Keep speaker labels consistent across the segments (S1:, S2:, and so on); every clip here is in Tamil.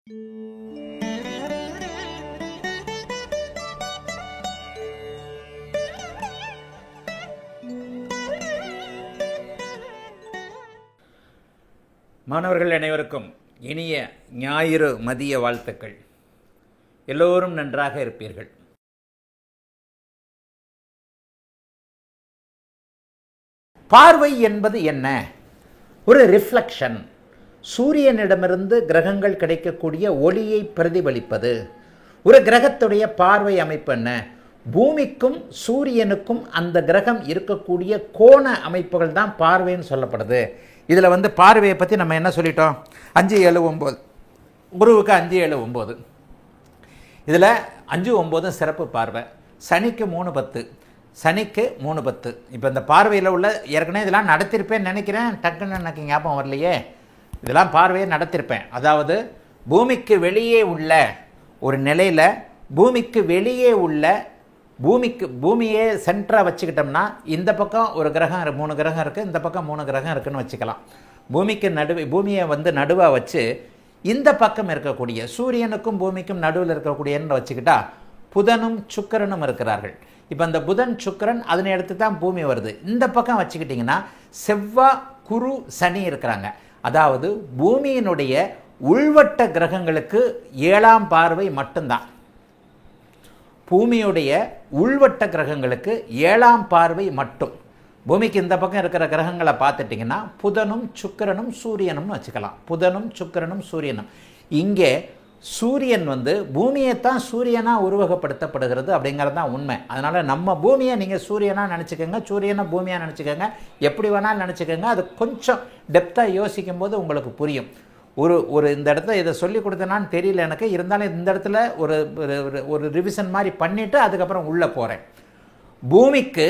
S1: மாணவர்கள் அனைவருக்கும் இனிய ஞாயிறு மதிய வாழ்த்துக்கள். எல்லோரும் நன்றாக இருப்பீர்கள். பார்வை என்பது என்ன? ஒரு ரிஃப்ளெக்ஷன். சூரியனிடமிருந்து கிரகங்கள் கிடைக்கக்கூடிய ஒளியை பிரதிபலிப்பது. ஒரு கிரகத்துடைய பார்வை அமைப்பு என்ன? பூமிக்கும் சூரியனுக்கும் அந்த கிரகம் இருக்கக்கூடிய கோண அமைப்புகள் தான் பார்வைன்னு சொல்லப்படுது. இதில் பார்வையை பற்றி நம்ம என்ன சொல்லிட்டோம்? 5, 7, 9. குருவுக்கு 5, 7, 9. இதில் 5, 9 சிறப்பு பார்வை. சனிக்கு 3, 10. சனிக்கு 3, 10. இப்போ இந்த பார்வையில் உள்ள ஏற்கனவே இதெல்லாம் நடத்திருப்பேன்னு நினைக்கிறேன். டக்குன்னு எனக்கு ஞாபகம் வரலையே. இதெல்லாம் பார்வையை நடத்திருப்பேன். அதாவது பூமிக்கு வெளியே உள்ள ஒரு நிலையில் பூமிக்கு வெளியே உள்ள பூமியே சென்டராக வச்சுக்கிட்டோம்னா இந்த பக்கம் ஒரு கிரகம் 3 கிரகம் இருக்குது, இந்த பக்கம் 3 கிரகம் இருக்குதுன்னு வச்சுக்கலாம். பூமியை நடுவாக வச்சு இந்த பக்கம் இருக்கக்கூடிய சூரியனுக்கும் பூமிக்கும் நடுவில் இருக்கக்கூடியன்னு வச்சுக்கிட்டா புதனும் சுக்கிரனும் இருக்கிறார்கள். இப்போ அந்த புதன் சுக்கிரன் அதனை எடுத்து தான் பூமி வருது. இந்த பக்கம் வச்சுக்கிட்டிங்கன்னா செவ்வாய் குரு சனி இருக்கிறாங்க. அதாவது பூமியினுடைய உள்வட்ட கிரகங்களுக்கு 7ஆம் பார்வை மட்டும்தான். பூமியுடைய உள்வட்ட கிரகங்களுக்கு 7ஆம் பார்வை மட்டும். பூமிக்கு இந்த பக்கம் இருக்கிற கிரகங்களை பார்த்துட்டிங்கன்னா புதனும் சுக்கிரனும் சூரியனும்னு வச்சுக்கலாம். புதனும் சுக்கிரனும் சூரியனும். இங்கே சூரியன் பூமியைத்தான் சூரியனாக உருவகப்படுத்தப்படுகிறது அப்படிங்கிறது தான் உண்மை. அதனால் நம்ம பூமியை நீங்கள் சூரியனாக நினச்சிக்கோங்க, சூரியனை பூமியாக நினச்சிக்கோங்க, எப்படி வேணாலும் நினச்சிக்கோங்க. அது கொஞ்சம் டெப்த்தாக யோசிக்கும் போது உங்களுக்கு புரியும். ஒரு இந்த இடத்துல இதை சொல்லி கொடுத்தனான்னு தெரியல எனக்கு. இருந்தாலும் இந்த இடத்துல ஒரு ரிவிஷன் மாதிரி பண்ணிவிட்டு அதுக்கப்புறம் உள்ளே போகிறேன். பூமிக்கு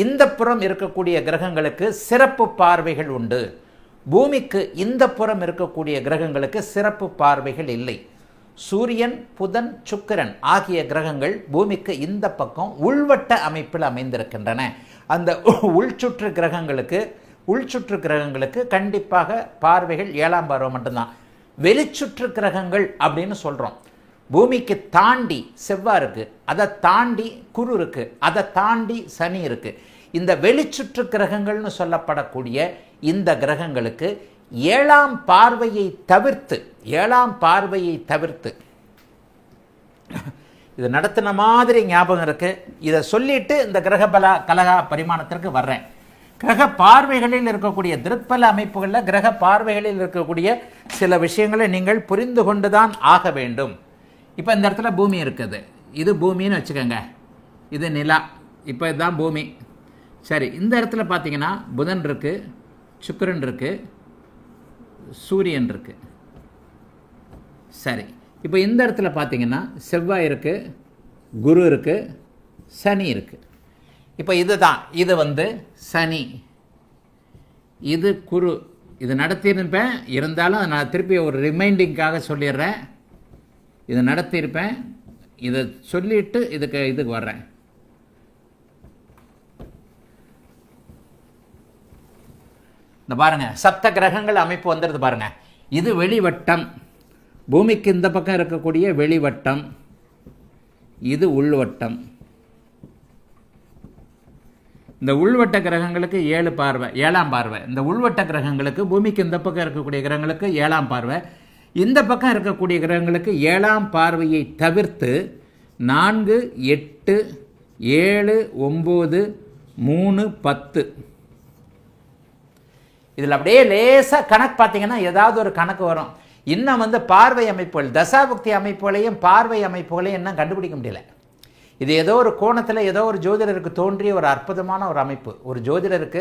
S1: இந்த புறம் இருக்கக்கூடிய கிரகங்களுக்கு சிறப்பு பார்வைகள் உண்டு. பூமிக்கு இந்த புறம் இருக்கக்கூடிய கிரகங்களுக்கு சிறப்பு பார்வைகள் இல்லை. சூரியன் கிரகன் சுக்கிரன் ஆகிய கிரகங்கள் பூமிக்கு இந்த பக்கம் உள்வட்ட அமைப்பில் அமைந்திருக்கின்றன. அந்த உள்சுற்று கிரகங்களுக்கு கண்டிப்பாக பார்வைகள் 7ஆம் பார்வை மட்டும்தான். வெளிச்சுற்று கிரகங்கள் அப்படின்னு சொல்கிறோம். பூமிக்கு தாண்டி செவ்வாய் இருக்குது, அதை தாண்டி குரு இருக்குது, அதை தாண்டி சனி இருக்குது. இந்த வெளிச்சுற்று கிரகங்கள்னு சொல்லப்படக்கூடிய இந்த கிரகங்களுக்கு 7ஆம் பார்வையை தவிர்த்து இது நடத்தின மாதிரி ஞாபகம் இருக்குது. இதை சொல்லிட்டு இந்த கிரகபல கலகா பரிமாணத்திற்கு வர்றேன். கிரக பார்வைகளில் இருக்கக்கூடிய திருப்பல அமைப்புகளில் கிரக பார்வைகளில் இருக்கக்கூடிய சில விஷயங்களை நீங்கள் புரிந்து கொண்டு தான் ஆக வேண்டும். இப்போ இந்த இடத்துல பூமி இருக்குது. இது பூமின்னு வச்சுக்கோங்க, இது நிலா. இப்போ இதுதான் பூமி. சரி, இந்த இடத்துல பார்த்தீங்கன்னா புதன் இருக்குது, சுக்கிரன் இருக்குது, சூரியன் இருக்குது. சரி, இப்போ இந்த இடத்துல பார்த்தீங்கன்னா செவ்வாய் இருக்குது, குரு இருக்குது, சனி இருக்குது. இப்போ இதுதான், இது சனி, இது குரு. இது நடத்தியிருப்பேன், இருந்தாலும் நான் திருப்பி ஒரு ரிமைண்டிங்காக சொல்லிடுறேன். இதை நடத்தியிருப்பேன், இதை சொல்லிட்டு இதுக்கு வர்றேன். இந்த பாருங்க, சப்த கிரகங்கள் அமைப்பு வந்துடுது பாருங்க. இது வெளிவட்டம். பூமிக்கு இந்த பக்கம் இருக்கக்கூடிய வெளிவட்டம். இது உள்வட்டம். இந்த உள்வட்ட கிரகங்களுக்கு 7ஆம் பார்வை. இந்த உள்வட்ட கிரகங்களுக்கு பூமிக்கு இந்த பக்கம் இருக்கக்கூடிய கிரகங்களுக்கு 7ஆம் பார்வை. இந்த பக்கம் இருக்கக்கூடிய கிரகங்களுக்கு 7ஆம் பார்வையை தவிர்த்து 4, 8, 7, 9, 3, 10. இதில் அப்படியே லேசாக கணக்கு பார்த்தீங்கன்னா ஏதாவது ஒரு கணக்கு வரும். இன்னும் பார்வை அமைப்புகள், தசாபுக்தி அமைப்புகளையும் பார்வை அமைப்புகளையும் இன்னும் கண்டுபிடிக்க முடியல. இது ஏதோ ஒரு கோணத்தில் ஏதோ ஒரு ஜோதிடருக்கு தோன்றிய ஒரு அற்புதமான ஒரு அமைப்பு. ஒரு ஜோதிடருக்கு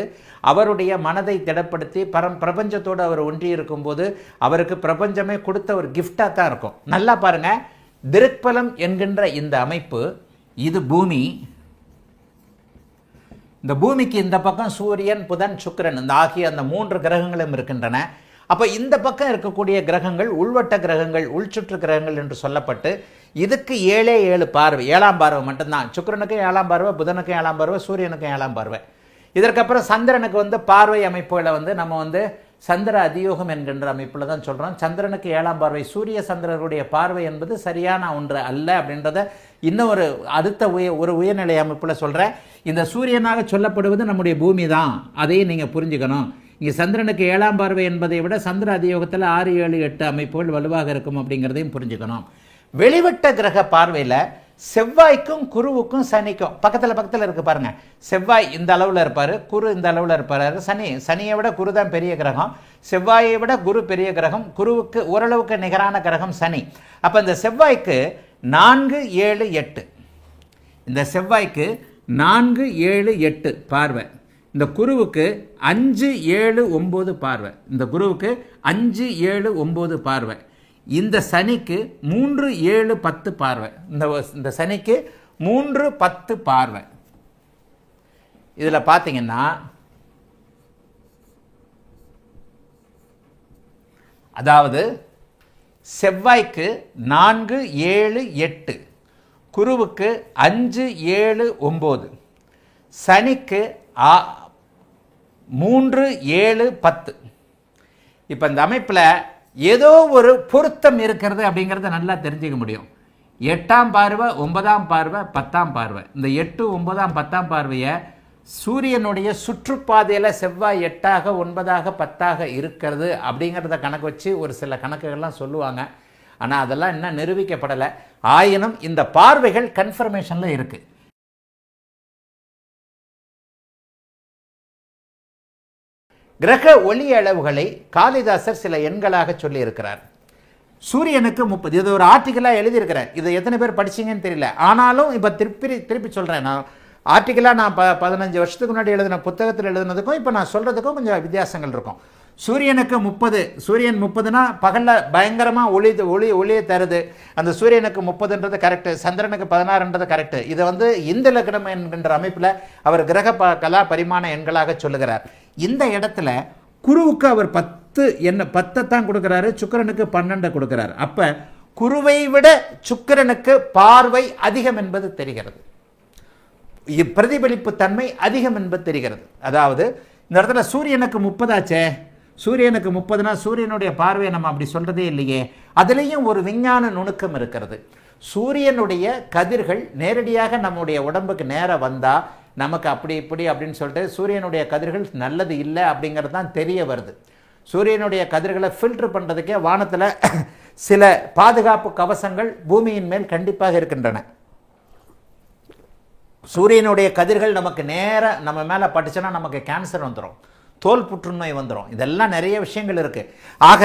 S1: அவருடைய மனதை திடப்படுத்தி பிரபஞ்சத்தோடு அவர் ஒன்றி இருக்கும்போது அவருக்கு பிரபஞ்சமே கொடுத்த ஒரு கிஃப்டாக தான் இருக்கும். நல்லா பாருங்கள், திருப்பலம் என்கின்ற இந்த அமைப்பு, இது பூமி. இந்த பூமிக்கு இந்த பக்கம் சூரியன், புதன், சுக்கிரன் இந்த ஆகிய அந்த 3 கிரகங்களும் இருக்கின்றன. அப்போ இந்த பக்கம் இருக்கக்கூடிய கிரகங்கள் உள்வட்ட கிரகங்கள், உள்சுற்று கிரகங்கள் என்று சொல்லப்பட்டு இதுக்கு 7 பார்வை, 7ஆம் பார்வை மட்டும்தான். சுக்கிரனுக்கு 7ஆம் பார்வை, புதனுக்கு 7ஆம் பார்வை, சூரியனுக்கு 7ஆம் பார்வை. இதற்கப்புறம் சந்திரனுக்கு பார்வை அமைப்புகளை நம்ம சந்திர அதியோகம் என்கின்ற அமைப்பில் தான் சொல்கிறோம். சந்திரனுக்கு 7ஆம் பார்வை, சூரிய சந்திரருடைய பார்வை என்பது சரியான ஒன்று அல்ல அப்படின்றத இன்னும் அடுத்த ஒரு உயர்நிலை அமைப்பில் சொல்கிறேன். இந்த சூரியனாக சொல்லப்படுவது நம்முடைய பூமி தான், அதையும் நீங்கள் புரிஞ்சுக்கணும். இங்கே சந்திரனுக்கு 7ஆம் பார்வை என்பதை விட சந்திர அதியோகத்தில் 6, 7, 8 அமைப்புகள் வலுவாக இருக்கும் அப்படிங்கிறதையும் புரிஞ்சுக்கணும். வெளிவட்ட கிரக பார்வையில் செவ்வாய்க்கும் குருவுக்கும் சனிக்கும் பக்கத்தில் இருக்கு பாருங்க. செவ்வாய் இந்த அளவில் இருப்பார், குரு இந்த அளவில் இருப்பார். சனியை விட குரு தான் பெரிய கிரகம், செவ்வாயை விட குரு பெரிய கிரகம், குருவுக்கு ஓரளவுக்கு நிகரான கிரகம் சனி. அப்போ இந்த செவ்வாய்க்கு 4, 7, 8, இந்த செவ்வாய்க்கு 4, 7, 8 பார்வை. இந்த குருவுக்கு 5, 7, 9 பார்வை. இந்த குருவுக்கு 5, 7, 9 பார்வை. இந்த சனிக்கு 3, 7, 10 பார்வை. இந்த சனிக்கு 3, 10 பார்வை. இதில் பார்த்தீங்கன்னா அதாவது செவ்வாய்க்கு 4, 7, 8, குருவுக்கு 5, 7, 9, சனிக்கு 3, 7, 10. இப்போ இந்த அமைப்பில் ஏதோ ஒரு பொருத்தம் இருக்கிறது அப்படிங்கிறத நல்லா தெரிஞ்சுக்க முடியும். 8ஆம் பார்வை, 9ஆம் பார்வை, 10ஆம் பார்வை. இந்த 8, 9, 10ஆம் பார்வையை சூரியனுடைய சுற்றுப்பாதையில் செவ்வாய் 8ஆக, 9ஆக, 10ஆக இருக்கிறது அப்படிங்கிறத கணக்கு வச்சு ஒரு சில கணக்குகள்லாம் சொல்லுவாங்க. ஆனால் அதெல்லாம் இன்னும் நிரூபிக்கப்படலை. ஆயினும் இந்த பார்வைகள் கன்ஃபர்மேஷனில் இருக்குது. கிரக ஒளி அளவுகளை காளிதாசர் சில எண்களாக சொல்லி இருக்கிறார். சூரியனுக்கு 30, இது ஒரு ஆர்டிக்கலாக எழுதியிருக்கிறேன். இதை எத்தனை பேர் படிச்சீங்கன்னு தெரியல. ஆனாலும் இப்போ திருப்பி சொல்கிறேன். நான் ஆர்டிக்கலாக நான் 15 வருஷத்துக்கு முன்னாடி எழுதின புத்தகத்தில் எழுதுனதுக்கும் இப்போ நான் சொல்கிறதுக்கும் கொஞ்சம் வித்தியாசங்கள் இருக்கும். சூரியனுக்கு 30, சூரியன் 30னா பகலில் பயங்கரமாக ஒளியை தருது. அந்த சூரியனுக்கு 30ன்றது கரெக்டு, சந்திரனுக்கு 16ன்றது கரெக்டு. இதை இந்து லக்னம் என்கின்ற அமைப்பில் அவர் கிரக கலா பரிமாண எண்களாக சொல்லுகிறார். இந்த இடத்துல குருவுக்கு அவர் 10 தான் கொடுக்குறாரு, சுக்கிரனுக்கு 12 கொடுக்குறாரு. அப்போ குருவை விட சுக்கிரனுக்கு பார்வை அதிகம் என்பது தெரிகிறது, பிரதிபலிப்பு தன்மை அதிகம் என்பது தெரிகிறது. அதாவது இந்த இடத்துல சூரியனுக்கு 30 ஆச்சே, சூரியனுக்கு 30னா சூரியனுடைய பார்வையை நம்ம அப்படி சொல்கிறதே இல்லையே. அதுலேயும் ஒரு விஞ்ஞான நுணுக்கம் இருக்கிறது. சூரியனுடைய கதிர்கள் நேரடியாக நம்முடைய உடம்புக்கு நேராக வந்தால் நமக்கு அப்படி இப்படி அப்படின்னு சொல்லிட்டு சூரியனுடைய கதிர்கள் நல்லது இல்லை அப்படிங்கிறது தான் தெரிய வருது. சூரியனுடைய கதிர்களை ஃபில்டர் பண்ணுறதுக்கே வானத்தில் சில பாதுகாப்பு கவசங்கள் பூமியின் மேல் கண்டிப்பாக இருக்கின்றன. சூரியனுடைய கதிர்கள் நமக்கு நேராக நம்ம மேலே பட்டுச்சுன்னா நமக்கு கேன்சர் வந்துடும், தோல் புற்றுநோய் வந்துடும். இதெல்லாம் நிறைய விஷயங்கள் இருக்குது. ஆக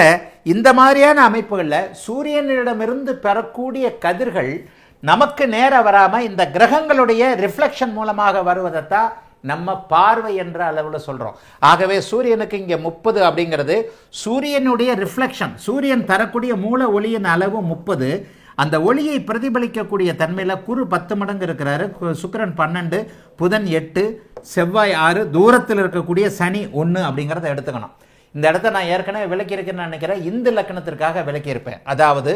S1: இந்த மாதிரியான அமைப்புகளில் சூரியனிடமிருந்து பெறக்கூடிய கதிர்கள் நமக்கு நேராக வராமல் இந்த கிரகங்களுடைய ரிஃப்ளெக்ஷன் மூலமாக வருவதைத்தான் நம்ம பார்வை என்ற அளவில் சொல்கிறோம். ஆகவே சூரியனுக்கு இங்கே 30 அப்படிங்கிறது சூரியனுடைய ரிஃப்ளெக்ஷன், சூரியன் தரக்கூடிய மூல ஒளியின் அளவு 30. அந்த ஒளியை பிரதிபலிக்கக்கூடிய தன்மையில் குரு 10 மடங்கு இருக்கிறாரு, சுக்கிரன் 12, புதன் 8, செவ்வாய் 6, தூரத்தில் இருக்கக்கூடிய சனி 1 அப்படிங்கிறத எடுத்துக்கணும். இந்த இடத்த நான் ஏற்கனவே விளக்கியிருக்கேன்னு நினைக்கிறேன், இந்து லக்கணத்திற்காக விளக்கியிருப்பேன். அதாவது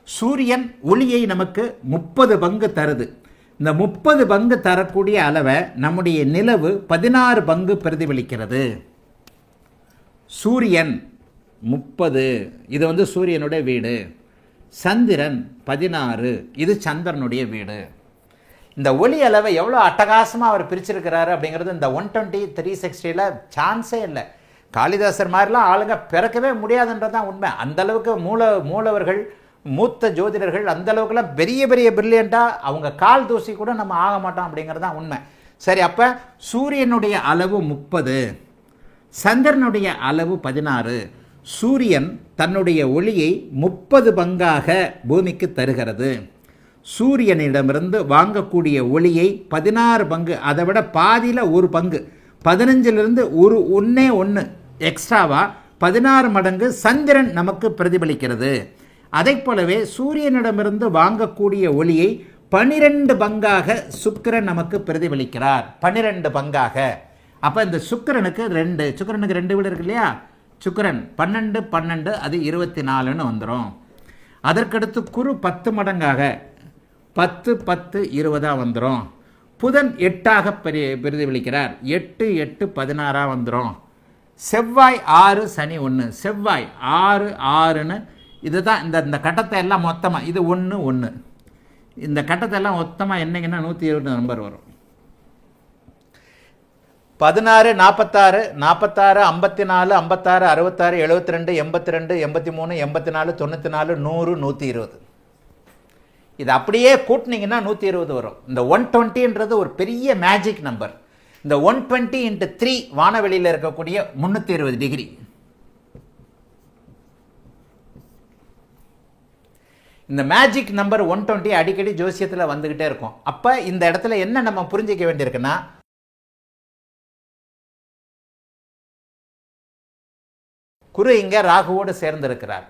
S1: சூரியன் ஒளியை நமக்கு 30 பங்கு தருது. இந்த 30 பங்கு தரக்கூடிய அளவை நம்முடைய நிலவு 16 பங்கு பிரதிபலிக்கிறது. சூரியன் 30, இது சூரியனுடைய வீடு. சந்திரன் 16, இது சந்திரனுடைய வீடு. இந்த ஒளி அளவை எவ்வளோ அட்டகாசமாக அவர் பிரிச்சிருக்கிறாரு அப்படிங்கிறது இந்த 120, 360 சான்ஸே இல்லை. காளிதாசர் மாதிரிலாம் ஆளுங்க பிறக்கவே முடியாதுன்றதான் உண்மை. அந்தளவுக்கு மூலவர்கள், மூத்த ஜோதிடர்கள் அந்தளவுக்குலாம் பெரிய பெரிய பிரில்லியண்ட்டாக அவங்க கால் தூசி கூட நம்ம ஆக மாட்டோம் அப்படிங்கிறது தான் உண்மை. சரி, அப்போ சூரியனுடைய அளவு 30, சந்திரனுடைய அளவு 16. சூரியன் தன்னுடைய ஒளியை 30 பங்காக பூமிக்கு தருகிறது. சூரியனிடமிருந்து வாங்கக்கூடிய ஒளியை 16 பங்கு, அதை விட பாதியில் ஒரு பங்கு, 15லிருந்து ஒன்று எக்ஸ்ட்ராவா 16 மடங்கு சந்திரன் நமக்கு பிரதிபலிக்கிறது. அதை போலவே சூரியனிடமிருந்து வாங்கக்கூடிய ஒளியை 12 பங்காக சுக்கிரன் நமக்கு பிரதிபலிக்கிறார். 12 பங்காக. அப்போ இந்த சுக்கிரனுக்கு 2 வீடு இருக்கு இல்லையா, சுக்கிரன் 12, 12 அது 24ன்னு வந்துடும். அதற்கடுத்து குரு 10 மடங்காக 10, 10, 20 வந்துடும். புதன் 8ஆக பிரதிபலிக்கிறார், 8, 8, 16 வந்துடும். செவ்வாய் 6 சனி 1, செவ்வாய் 6 6ன்னு இதுதான் இந்த கட்டத்தை எல்லாம் மொத்தமாக இது 1 1 இந்த கட்டத்தை எல்லாம் மொத்தமாக என்னங்கன்னா 120 நம்பர் வரும். 16 46 46 54 56 66 72 82 83 84 94 100 120 இது அப்படியே கூட்டினீங்கன்னா 120 வரும். இந்த 120ன்றது ஒரு பெரிய மேஜிக் நம்பர். இந்த 120 × 3 வானவெளியில் இருக்கக்கூடிய 320 டிகிரி. இந்த மேஜிக் நம்பர் 120 அடிக்கடி ஜோசியத்தில் வந்துகிட்டே இருக்கும். அப்போ இந்த இடத்துல என்ன நம்ம புரிஞ்சிக்க வேண்டியிருக்குன்னா, குரு இங்கே ராகுவோடு சேர்ந்திருக்கிறார்.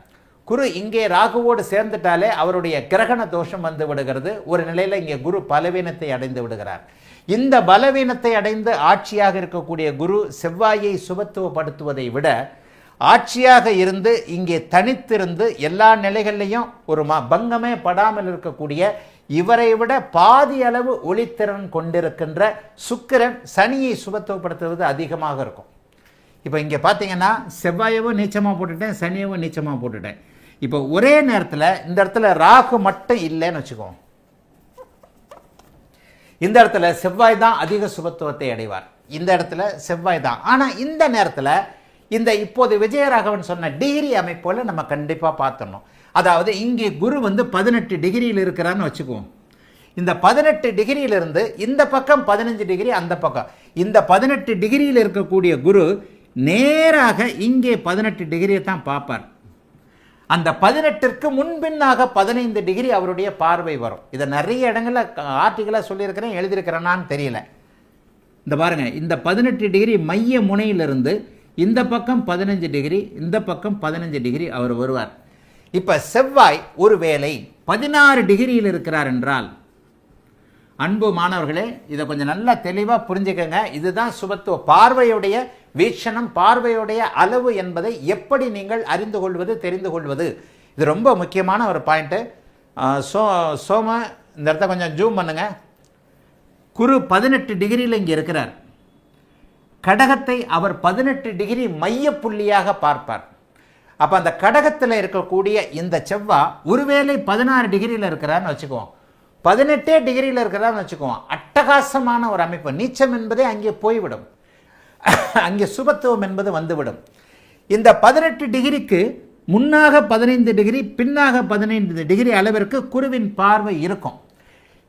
S1: குரு இங்கே ராகுவோடு சேர்ந்துட்டாலே அவருடைய கிரகண தோஷம் வந்து விடுகிறது. ஒரு நிலையில் இங்கே குரு பலவீனத்தை அடைந்து விடுகிறார். இந்த பலவீனத்தை அடைந்து ஆட்சியாக இருக்கக்கூடிய குரு செவ்வாயை சுபத்துவப்படுத்துவதை விட ஆட்சியாக இருந்து இங்கே தனித்திருந்து எல்லா நிலைகளிலையும் ஒரு பங்கமே படாமல் இருக்கக்கூடிய இவரை விட பாதி அளவு ஒளித்திறன் கொண்டிருக்கின்ற சுக்கிரன் சனியை சுபத்துவப்படுத்துவது அதிகமாக இருக்கும். இப்போ இங்கே பார்த்தீங்கன்னா செவ்வாயவும் நீச்சமாக போட்டுட்டேன், சனியவும் நீச்சமாக போட்டுட்டேன். இப்போ ஒரே நேரத்தில் இந்த இடத்துல ராகு மட்டும் இல்லைன்னு வச்சுக்கோம். இந்த இடத்துல செவ்வாய் தான் அதிக சுபத்துவத்தை அடைவார். இந்த இடத்துல செவ்வாய் தான். ஆனால் இந்த நேரத்தில் இந்த இப்போது விஜயராகவன் சொன்ன டிகிரி அமைப்போல நம்ம கண்டிப்பாக பார்த்துடணும். அதாவது இங்கே குரு வந்து 18 டிகிரியில் இருக்கிறான்னு வச்சுக்குவோம். இந்த 18 டிகிரியிலிருந்து இந்த பக்கம் 15 டிகிரி, அந்த பக்கம் இந்த 18 டிகிரியில் இருக்கக்கூடிய குரு நேராக இங்கே 18 டிகிரியை தான் பார்ப்பார். அந்த 18ற்கு முன்பின்னாக 15 டிகிரி அவருடைய பார்வை வரும். இதை நிறைய இடங்களில் ஆர்டிக்கலாக சொல்லியிருக்கிறேன், எழுதியிருக்கிறேன்னான்னு தெரியல. இந்த பாருங்க, இந்த 18 டிகிரி மைய முனையிலிருந்து இந்த பக்கம் 15 டிகிரி, இந்த பக்கம் 15 டிகிரி அவர் வருவார். இப்போ செவ்வாய் ஒருவேளை 16 டிகிரியில் இருக்கிறார் என்றால், அன்பு மாணவர்களே இதை கொஞ்சம் நல்லா தெளிவாக புரிஞ்சுக்கங்க. இதுதான் சுபத்துவ பார்வையுடைய வீக்ஷணம், பார்வையுடைய அளவு என்பதை எப்படி நீங்கள் அறிந்து கொள்வது, தெரிந்து கொள்வது, இது ரொம்ப முக்கியமான ஒரு பாயிண்ட்டு. சோம இந்த இடத்த கொஞ்சம் ஜூம் பண்ணுங்க. குரு 18 டிகிரியில் இங்கே இருக்கிறார். கடகத்தை அவர் 18 டிகிரி மைய புள்ளியாக பார்ப்பார். அப்போ அந்த கடகத்தில் இருக்கக்கூடிய இந்த செவ்வாய் ஒருவேளை 16 டிகிரியில் இருக்கிறான்னு வச்சுக்குவோம், 18 டிகிரியில் இருக்கிறான்னு வச்சுக்குவோம், அட்டகாசமான ஒரு அமைப்பு. நீச்சம் என்பதே அங்கே போய்விடும், அங்கே சுபத்துவம் என்பது வந்துவிடும். இந்த 18 டிகிரிக்கு முன்னாக 15 டிகிரி, பின்னாக 15 டிகிரி அளவிற்கு குருவின் பார்வை இருக்கும்.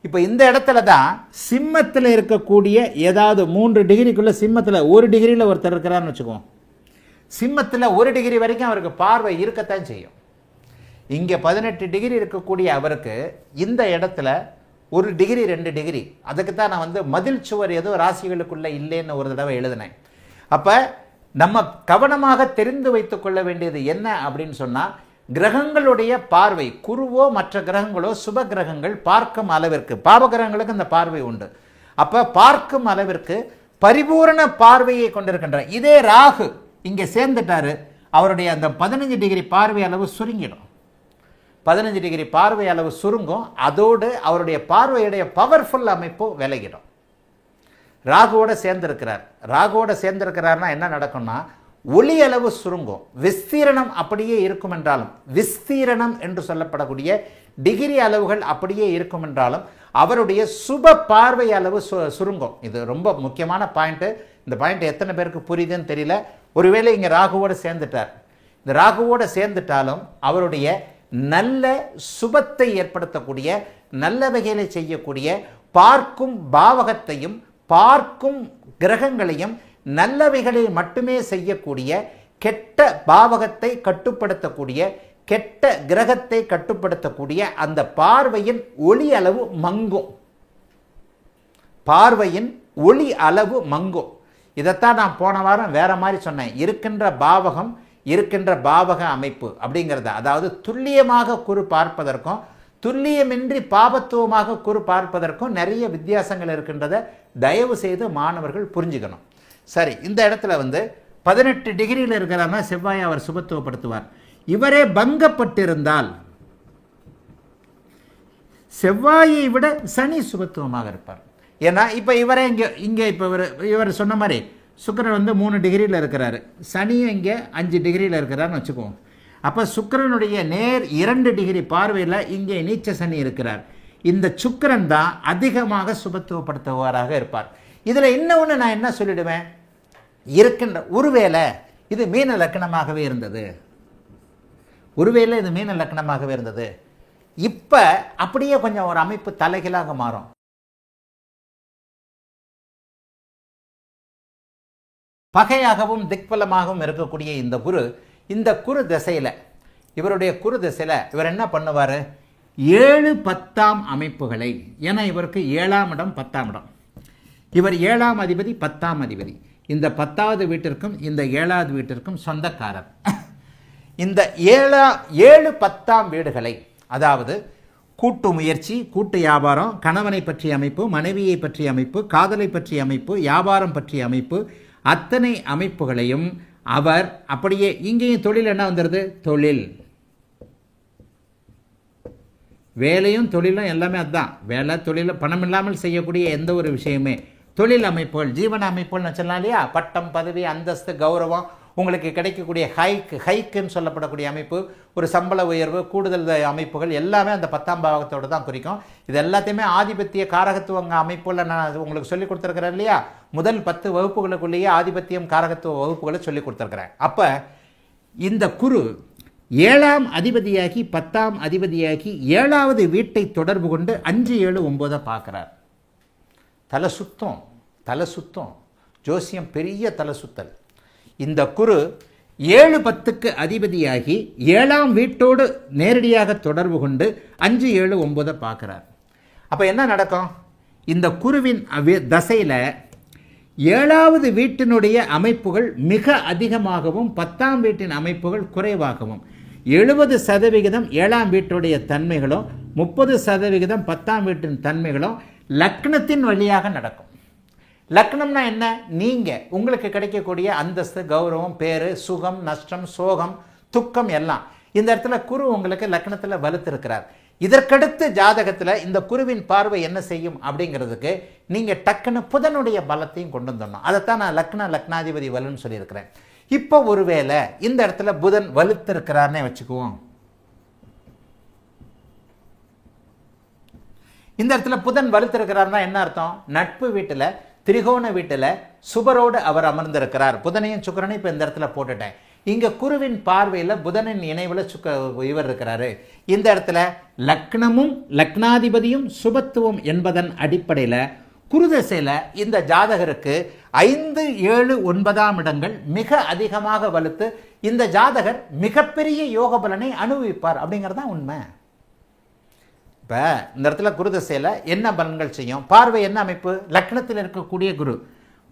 S1: இப்போ இந்த இடத்துல தான் சிம்மத்தில் இருக்கக்கூடிய ஏதாவது 3 டிகிரிக்குள்ள சிம்மத்தில் 1 டிகிரியில் ஒருத்தர் இருக்கிறான்னு வச்சுக்குவோம். சிம்மத்தில் 1 டிகிரி வரைக்கும் அவருக்கு பார்வை இருக்கத்தான் செய்யும். இங்கே 18 டிகிரி இருக்கக்கூடிய அவருக்கு இந்த இடத்துல 1 டிகிரி 2 டிகிரி, அதுக்கு தான் நான் வந்து மதில் சுவர் ஏதோ ராசிகளுக்குள்ள இல்லைன்னு ஒரு தடவை எழுதினேன். அப்போ நம்ம கவனமாக தெரிந்து வைத்துக் கொள்ள வேண்டியது என்ன அப்படின்னு சொன்னால், கிரகங்களுடைய பார்வை, குருவோ மற்ற கிரகங்களோ சுப கிரகங்கள் பார்க்கும் அளவிற்கு, பாப கிரகங்களுக்கு இந்த பார்வை உண்டு. அப்போ பார்க்கும் அளவிற்கு பரிபூரண பார்வையை கொண்டிருக்கின்ற இதே ராகு இங்கே சேர்ந்துட்டாரு, அவருடைய அந்த 15 டிகிரி பார்வை அளவு சுருங்கிடும். 15 டிகிரி பார்வை அளவு சுருங்கும். அதோடு அவருடைய பார்வையுடைய பவர்ஃபுல் அமைப்பு விலகிடும். ராகுவோட சேர்ந்திருக்கிறார். ராகுவோட சேர்ந்திருக்கிறார்னா என்ன நடக்கும்னா, ஒளி அளவு சுருங்கும், விஸ்தீரணம் அப்படியே இருக்கும் என்றாலும், விஸ்தீரணம் என்று சொல்லப்படக்கூடிய டிகிரி அளவுகள் அப்படியே இருக்கும் என்றாலும் அவருடைய சுப பார்வை அளவு சுருங்கும். இது ரொம்ப முக்கியமான பாயிண்ட்டு. இந்த பாயிண்ட் எத்தனை பேருக்கு புரியுதுன்னு தெரியல. ஒருவேளை இங்கே ராகுவோடு சேர்ந்துட்டார். இந்த ராகுவோடு சேர்ந்துட்டாலும் அவருடைய நல்ல சுபத்தை ஏற்படுத்தக்கூடிய, நல்ல வகையில் செய்யக்கூடிய, பார்க்கும் பாவகத்தையும் பார்க்கும் கிரகங்களையும் நல்லவைகளை மட்டுமே செய்யக்கூடிய, கெட்ட பாவகத்தை கட்டுப்படுத்தக்கூடிய, கெட்ட கிரகத்தை கட்டுப்படுத்தக்கூடிய அந்த பார்வையின் ஒளி அளவு மங்கும். பார்வையின் ஒளி அளவு மங்கும். இதைத்தான் நான் போன வாரம் வேற மாதிரி சொன்னேன். இருக்கின்ற பாவகம், இருக்கின்ற பாவக அமைப்பு அப்படிங்கிறத, அதாவது துல்லியமாக குரு பார்ப்பதற்கும் துல்லியமின்றி பாபத்துவமாக குரு பார்ப்பதற்கும் நிறைய வித்தியாசங்கள் இருக்கின்றதை தயவு செய்து மாணவர்கள் புரிஞ்சுக்கணும். சரி, இந்த இடத்துல வந்து 18 டிகிரியில் இருக்கிறார்னா செவ்வாயை அவர் சுபத்துவப்படுத்துவார். இவரே பங்கப்பட்டிருந்தால் செவ்வாயை விட சனி சுபத்துவமாக இருப்பார். ஏன்னா இப்போ இவரே இங்கே இப்போ இவர் சொன்ன மாதிரி சுக்கிரன் வந்து 3 டிகிரியில் இருக்கிறாரு, சனியும் இங்கே 5 டிகிரியில் இருக்கிறாருன்னு வச்சுக்குவோம். அப்போ சுக்கிரனுடைய நேர் 2 டிகிரி பார்வையில் இங்கே நீச்ச சனி இருக்கிறார். இந்த சுக்கிரன் தான் அதிகமாக சுபத்துவப்படுத்துவாராக இருப்பார். இதில் இன்னொன்று நான் என்ன சொல்லிடுவேன், இருக்கின்ற ஒருவேளை இது மீன லக்னமாகவே இருந்தது, ஒருவேளை இது மீன லக்னமாகவே இருந்தது, இப்போ அப்படியே கொஞ்சம் ஒரு அமைப்பு தலைகீழாக மாறும். பகையாகவும் திக்பலமாகவும் இருக்கக்கூடிய இந்த குரு திசையில், இவருடைய குரு திசையில் இவர் என்ன பண்ணுவார், 7 10ஆம் அமைப்புகளை, ஏன்னா இவருக்கு 7ஆம் இடம் 10ஆம் இடம், இவர் 7ஆம் அதிபதி 10ஆம் அதிபதி, இந்த 10வது வீட்டிற்கும் இந்த 7வது வீட்டிற்கும் சொந்தக்காரர். இந்த 7 10ஆம் வீடுகளை, அதாவது கூட்டு முயற்சி, கூட்டு வியாபாரம், கணவனை பற்றிய அமைப்பு, மனைவியை பற்றிய அமைப்பு, காதலை பற்றிய அமைப்பு, வியாபாரம் பற்றிய அமைப்பு, அத்தனை அமைப்புகளையும் அவர் அப்படியே இங்கேயும் தொழில் என்ன வந்துடுது, தொழில், வேலையும் தொழிலும் எல்லாமே அதுதான். வேலை தொழில் பணம் இல்லாமல் செய்யக்கூடிய எந்த ஒரு விஷயமே தொழில் அமைப்புகள், ஜீவன அமைப்புகள்னு வச்சிடலாம் இல்லையா. பட்டம், பதவி, அந்தஸ்து, கௌரவம், உங்களுக்கு கிடைக்கக்கூடிய ஹைக்குன்னு சொல்லப்படக்கூடிய அமைப்பு, ஒரு சம்பள உயர்வு, கூடுதல் அமைப்புகள் எல்லாமே அந்த 10ஆம் பாவகத்தோடு தான் குறிக்கும். இது எல்லாத்தையுமே ஆதிபத்திய காரகத்துவங்க அமைப்புகளை நான் உங்களுக்கு சொல்லிக் கொடுத்துருக்கிறேன் இல்லையா. முதல் 10 வகுப்புகளுக்குள்ளேயே ஆதிபத்தியம் காரகத்துவ வகுப்புகளை சொல்லிக் கொடுத்துருக்கிறேன். அப்போ இந்த குரு 7ஆம் அதிபதியாகி 10ஆம் அதிபதியாகி 7வது வீட்டை தொடர்பு கொண்டு 5 7 9 பார்க்குறார். தலை சுத்தம் ஜோசியம், பெரிய தலை சுத்தல். இந்த குரு 7 10க்கு அதிபதியாகி 7ஆம் வீட்டோடு நேரடியாக தொடர்பு கொண்டு 5 7 9 பார்க்குறார். அப்போ என்ன நடக்கும், இந்த குருவின் தசையில் 7வது வீட்டினுடைய அமைப்புகள் மிக அதிகமாகவும் 10ஆம் வீட்டின் அமைப்புகள் குறைவாகவும், 70% 7ஆம் வீட்டுடைய தன்மைகளும் 30% 10ஆம் வீட்டின் தன்மைகளும் லக்னத்தின் வழியாக நடக்கும். லக்னம்னா என்ன, நீங்கள் உங்களுக்கு கிடைக்கக்கூடிய அந்தஸ்து, கௌரவம், பேர், சுகம், நஷ்டம், சோகம், துக்கம் எல்லாம் இந்த இடத்துல குரு உங்களுக்கு லக்னத்தில் வலுத்திருக்கிறார். இதற்கடுத்து ஜாதகத்தில் இந்த குருவின் பார்வை என்ன செய்யும் அப்படிங்கிறதுக்கு நீங்கள் டக்குன்னு புதனுடைய பலத்தையும் கொண்டு வந்துடணும். அதைத்தான் நான் லக்னாதிபதி வலுன்னு சொல்லியிருக்கிறேன். இப்போ ஒருவேளை இந்த இடத்துல புதன் வலுத்திருக்கிறார்னே வச்சுக்குவோம். இந்த இடத்துல புதன் வலுத்திருக்கிறார்னா என்ன அர்த்தம், நட்பு வீட்டில், திரிகோண வீட்டில் சுபரோடு அவர் அமர்ந்திருக்கிறார். புதனையும் சுக்கிரனையும் இப்போ இந்த இடத்துல போட்டுட்டேன். இங்கே குருவின் பார்வையில் புதனின் இணைவில் இவர் இருக்கிறாரு. இந்த இடத்துல லக்னமும் லக்னாதிபதியும் சுபத்துவம் என்பதன் அடிப்படையில் குருதசையில் இந்த ஜாதகருக்கு 5 7 9ஆம் இடங்கள் மிக அதிகமாக வலுத்து இந்த ஜாதகர் மிகப்பெரிய யோக பலனை அனுபவிப்பார் அப்படிங்கிறது தான் உண்மை. இப்போ இந்த இடத்துல குருதசையில் என்ன பலன்கள் செய்யும், பார்வை என்ன அமைப்பு, லக்னத்தில் இருக்கக்கூடிய குரு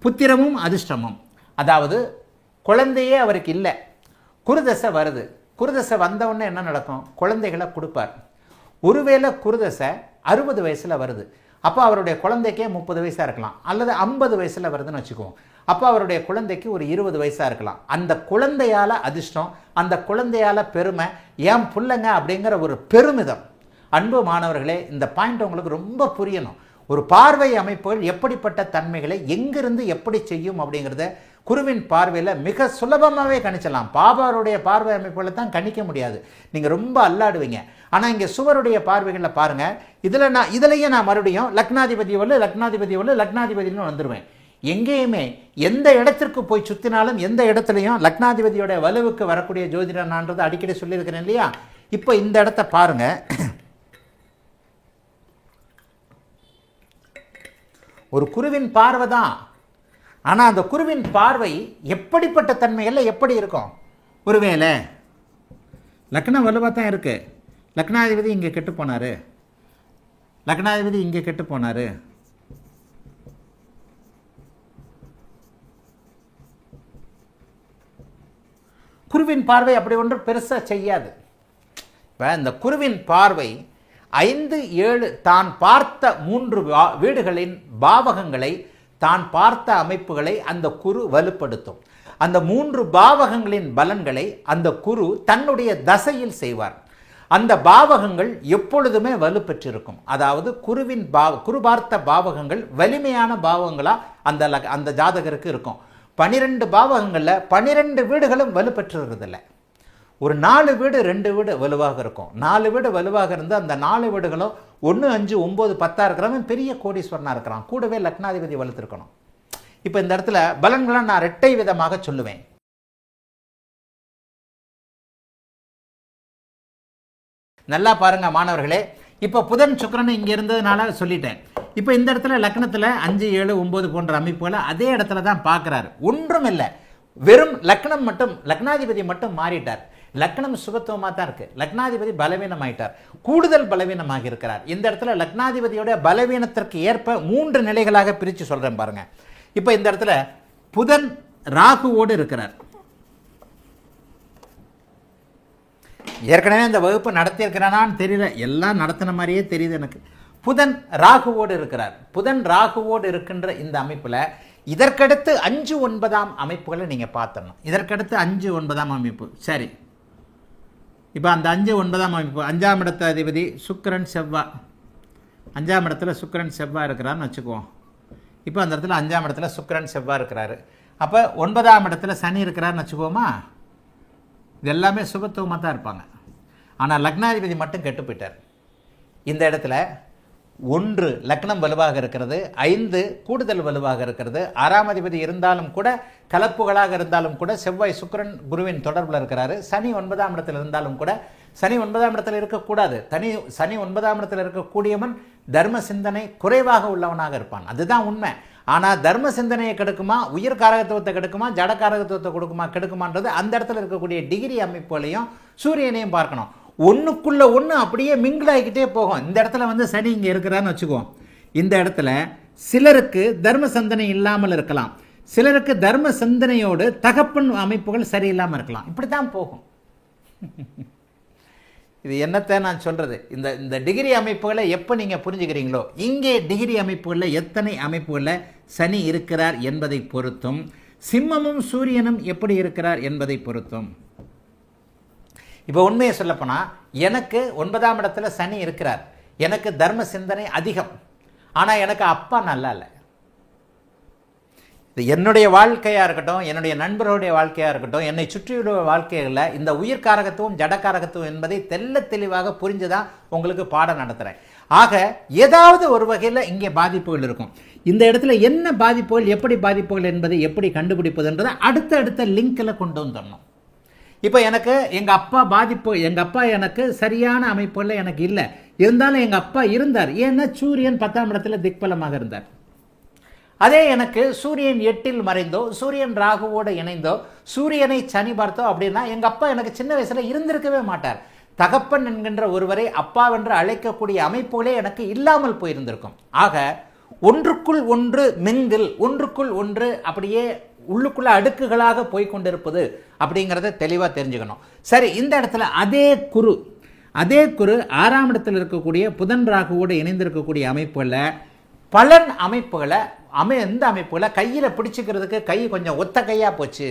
S1: புத்திரமும் அதிர்ஷ்டமும், அதாவது குழந்தையே அவருக்கு இல்லை, குருதசை வருது. குருதசை வந்தவுடனே என்ன நடக்கும், குழந்தைகளை கொடுப்பார். ஒருவேளை குருதசை 60 வயசில் வருது, அப்போ அவருடைய குழந்தைக்கே 30 வயசாக இருக்கலாம், அல்லது 50 வயசில் வருதுன்னு வச்சுக்குவோம். அப்போ அவருடைய குழந்தைக்கு ஒரு 20 வயசாக இருக்கலாம். அந்த குழந்தையால் அதிர்ஷ்டம், அந்த குழந்தையால் பெருமை, ஏன் பிள்ளைங்க அப்படிங்கிற ஒரு பெருமிதம். அன்பு மாணவர்களே, இந்த பாயிண்ட் உங்களுக்கு ரொம்ப புரியணும். ஒரு பார்வை அமைப்புகள் எப்படிப்பட்ட தன்மைகளை எங்கிருந்து எப்படி செய்யும் அப்படிங்கிறத குருவின் பார்வையில் மிக சுலபமாகவே கணிச்சலாம். பாபாருடைய பார்வை அமைப்புகளை தான் கணிக்க முடியாது, நீங்கள் ரொம்ப அல்லாடுவீங்க. ஆனால் இங்கே சுவருடைய பார்வைகளில் பாருங்கள், இதிலேயே நான் மறுபடியும் லக்னாதிபதினு வந்துடுவேன். எங்கேயுமே எந்த இடத்திற்கு போய் சுற்றினாலும் எந்த இடத்துலையும் லக்னாதிபதியோட வலுவுக்கு வரக்கூடிய ஜோதிடர் நான்றது அடிக்கடி சொல்லியிருக்கிறேன் இல்லையா. இப்போ இந்த இடத்த பாருங்கள், ஒரு குருவின் பார்வை தான். ஆனால் அந்த குருவின் பார்வை எப்படிப்பட்ட தன்மைகளில் எப்படி இருக்கும், ஒருவேளை லக்னம் வலுவாக தான் இருக்கு, லக்னாதிபதி இங்கே கெட்டு போனார், லக்னாதிபதி இங்கே கெட்டு போனார், குருவின் பார்வை அப்படி ஒன்று பெருசாக செய்யாது. இப்போ இந்த குருவின் பார்வை 5 7 தான் பார்த்த 3 வீடுகளின் பாவகங்களை, தான் பார்த்த அமைப்புகளை அந்த குரு வலுப்படுத்தும். அந்த 3 பாவகங்களின் பலன்களை அந்த குரு தன்னுடைய தசையில் செய்வார். அந்த பாவகங்கள் எப்பொழுதுமே வலுப்பெற்றிருக்கும். அதாவது குரு பார்த்த பாவகங்கள் வலிமையான பாவகங்களாக அந்த ஜாதகருக்கு இருக்கும். 12 பாவகங்களில் 12 வீடுகளும் வலுப்பெற்றுறதில்லை. ஒரு 4 வீடு 2 வீடு வலுவாக இருக்கும். 4 வீடு வலுவாக இருந்து அந்த 4 வீடுகளும் 1, 5, 9, 10 இருக்கிறவன் பெரிய கோடீஸ்வரனாக இருக்கிறான். கூடவே லக்னாதிபதி வலுத்திருக்கணும். இப்போ இந்த இடத்துல பலன்களை நான் இரட்டை விதமாக சொல்லுவேன். நல்லா பாருங்க மாணவர்களே. இப்போ புதன் சுக்கிரன் இங்கே இருந்ததுனால சொல்லிட்டேன். இப்போ இந்த இடத்துல லக்னத்தில் 5, 7, 9 போன்ற அமைப்புகளை அதே இடத்துல தான் பார்க்குறாரு. ஒன்றும் இல்லை, வெறும் லக்னம் மட்டும், லக்னாதிபதி மட்டும் மாறிட்டார். லக்னம் சுபத்துவமாக தான் இருக்கு, லக்னாதிபதி பலவீனமாயிட்டார், கூடுதல் பலவீனமாக இருக்கிறார். இந்த இடத்துல லக்னாதிபதியோட பலவீனத்திற்கு ஏற்ப 3 நிலைகளாக பிரித்து சொல்கிறேன் பாருங்க. இப்போ இந்த இடத்துல புதன் ராகுவோடு இருக்கிறார். ஏற்கனவே இந்த வகுப்பு நடத்தியிருக்கிறானான்னு தெரியல, எல்லாம் நடத்தின மாதிரியே தெரியுது எனக்கு. புதன் ராகுவோடு இருக்கிறார். புதன் ராகுவோடு இருக்கின்ற இந்த அமைப்பில் இதற்கடுத்து 5, 9 அமைப்புகளை நீங்கள் பார்த்துடணும். இதற்கடுத்து 5, 9 அமைப்பு. சரி, இப்போ அந்த 5, 9 அமைப்பு 5ஆம் இடத்த அதிபதி சுக்கிரன் செவ்வாய், 5ஆம் இடத்துல சுக்கிரன் செவ்வாய் இருக்கிறான்னு வச்சுக்குவோம். இப்போ அந்த இடத்துல 5ஆம் இடத்துல சுக்கிரன் செவ்வாய் இருக்கிறாரு. அப்போ 9ஆம் இடத்துல சனி இருக்கிறாருன்னு வச்சுக்குவோமா. இது எல்லாமே சுபத்துவமாக தான் இருப்பாங்க. ஆனால் லக்னாதிபதி மட்டும் கெட்டு போயிட்டார். இந்த இடத்துல 1 லக்னம் வலுவாக இருக்கிறது, 5 கூடுதல் வலுவாக இருக்கிறது. 6ஆம் அதிபதி இருந்தாலும் கூட, கலப்புகளாக இருந்தாலும் கூட செவ்வாய் சுக்கிரன் குருவின் தொடர்பில் இருக்கிறாரு. சனி 9ஆம் இடத்தில் இருந்தாலும் கூட, சனி 9ஆம் இடத்தில் இருக்கக்கூடாது. சனி 9ஆம் இடத்தில் இருக்கக்கூடியவன் தர்ம சிந்தனை குறைவாக உள்ளவனாக இருப்பான், அதுதான் உண்மை. ஆனால் தர்ம சிந்தனையை கெடுக்குமா, உயிர் காரகத்துவத்தை கெடுக்குமா, ஜட காரகத்துவத்தை கெடுக்குமான்றது அந்த இடத்துல இருக்கக்கூடிய டிகிரி அமைப்புகளையும் சூரியனையும் பார்க்கணும். ஒன்றுக்குள்ள ஒன்று அப்படியே மிங்கிள் ஆகிக்கிட்டே போகும். இந்த இடத்துல வந்து சனி இங்கே இருக்கிறான்னு வச்சுக்குவோம். இந்த இடத்துல சிலருக்கு தர்ம சிந்தனை இல்லாமல் இருக்கலாம், சிலருக்கு தர்ம சிந்தனையோடு தகப்பன் அமைப்புகள் சரியில்லாமல் இருக்கலாம். இப்படி தான் போகும். இது என்னத்தை நான் சொல்கிறது, இந்த டிகிரி அமைப்புகளை எப்போ நீங்கள் புரிஞ்சுக்கிறீங்களோ, இங்கே டிகிரி அமைப்புகளில் எத்தனை அமைப்புகளில் சனி இருக்கிறார் என்பதை பொறுத்தும், சிம்மமும் சூரியனும் எப்படி இருக்கிறார் என்பதை பொறுத்தும். இப்போ உண்மையை சொல்லப்போனால் எனக்கு 9ஆம் இடத்துல சனி இருக்கிறார், எனக்கு தர்ம சிந்தனை அதிகம், ஆனால் எனக்கு அப்பா நல்லா இல்லை. இது என்னுடைய வாழ்க்கையாக இருக்கட்டும், என்னுடைய நண்பர்களுடைய வாழ்க்கையாக இருக்கட்டும், என்னை சுற்றியுள்ள வாழ்க்கைகளில் இந்த உயிர்காரகத்துவம் ஜடக்காரகத்துவம் என்பதை தெளிவாக புரிஞ்சுதான் உங்களுக்கு பாடம் நடத்துகிறேன். ஆக ஏதாவது ஒரு வகையில் இங்கே பாதிப்புகள் இருக்கும். இந்த இடத்துல என்ன பாதிப்புகள், எப்படி பாதிப்புகள் என்பதை எப்படி கண்டுபிடிப்பதுன்றதை அடுத்த லிங்கில் கொண்டு வந்துடணும். இப்போ எனக்கு எங்கள் அப்பா பாதிப்பு, எங்கள் அப்பா எனக்கு சரியான அமைப்புகளில் எனக்கு இல்லை, இருந்தாலும் எங்கள் அப்பா இருந்தார். ஏன்னா சூரியன் 10ஆம் இடத்துல திக்பலமாக இருந்தார். அதே எனக்கு சூரியன் 8இல் மறைந்தோ, சூரியன் ராகுவோடு இணைந்தோ, சூரியனை சனி பார்த்தோ அப்படின்னா எங்கள் அப்பா எனக்கு சின்ன வயசில் இருந்திருக்கவே மாட்டார். தகப்பன் என்கின்ற ஒருவரை அப்பாவென்று அழைக்கக்கூடிய அமைப்புகளே எனக்கு இல்லாமல் போயிருந்திருக்கும். ஆக ஒன்றுக்குள் ஒன்று மிங்கில், ஒன்றுக்குள் ஒன்று அப்படியே உள்ளுக்குள்ள அடுக்குகளாக போய்கொண்டிருப்பது அப்படிங்கிறத தெளிவாக தெரிஞ்சுக்கணும். சரி, இந்த இடத்துல அதே குரு 6ஆம் இடத்தில் இருக்கக்கூடிய புதன் ராகுவோடு இணைந்திருக்கக்கூடிய அமைப்புகளில் பலன் அமைப்புகளை எந்த அமைப்புகளை கையில் பிடிச்சிக்கிறதுக்கு கை கொஞ்சம் ஒத்த கையாக போச்சு.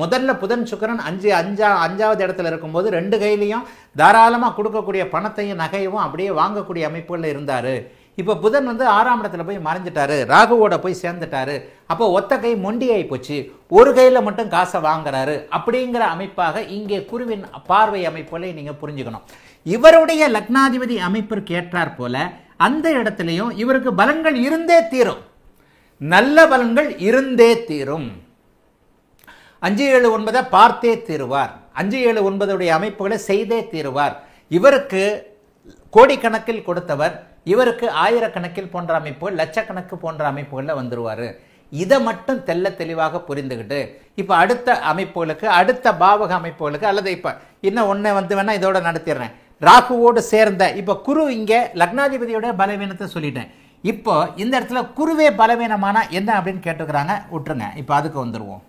S1: முதல்ல புதன் சுக்கிரன் 5ஆவது இடத்துல இருக்கும்போது 2 கையிலையும் தாராளமாக கொடுக்கக்கூடிய பணத்தையும் நகையும் அப்படியே வாங்கக்கூடிய அமைப்புகளில் இருந்தார். இப்போ புதன் வந்து 6ஆம் இடத்துல போய் மறைஞ்சிட்டாரு, ராகுவோட போய் சேர்ந்துட்டாரு. அப்போ ஒத்த கை மொண்டியாகி போச்சு, ஒரு கையில் மட்டும் காசை வாங்குறாரு. அப்படிங்கிற அமைப்பாக இங்கே குருவின் பார்வை அமைப்புகளை நீங்கள் புரிஞ்சுக்கணும். இவருடைய லக்னாதிபதி அமைப்பிற்கு ஏற்றாற் போல அந்த இடத்துலையும் இவருக்கு பலன்கள் இருந்தே தீரும், நல்ல பலன்கள் இருந்தே தீரும். 5, 7, 9 பார்த்தே தீருவார். 5, 7, 9 அமைப்புகளை செய்தே தீருவார். இவருக்கு கோடிக்கணக்கில் கொடுத்தவர் இவருக்கு ஆயிரக்கணக்கில் போன்ற அமைப்புகள், லட்சக்கணக்கு போன்ற அமைப்புகளில் வந்துருவார். இதை மட்டும் தெளிவாக புரிந்துக்கிட்டு இப்போ அடுத்த அமைப்புகளுக்கு, அடுத்த பாவக அமைப்புகளுக்கு, அல்லது இப்போ இன்னும் ஒன்று வந்து வேணால் இதோட நடத்திடுறேன். ராகுவோடு சேர்ந்த இப்போ குரு இங்கே லக்னாதிபதியோட பலவீனத்தை சொல்லிட்டேன். இப்போ இந்த இடத்துல குருவே பலவீனமான என்ன அப்படின்னு கேட்டுக்கிறாங்க, விட்டுருங்க. இப்போ அதுக்கு வந்துடுவோம்.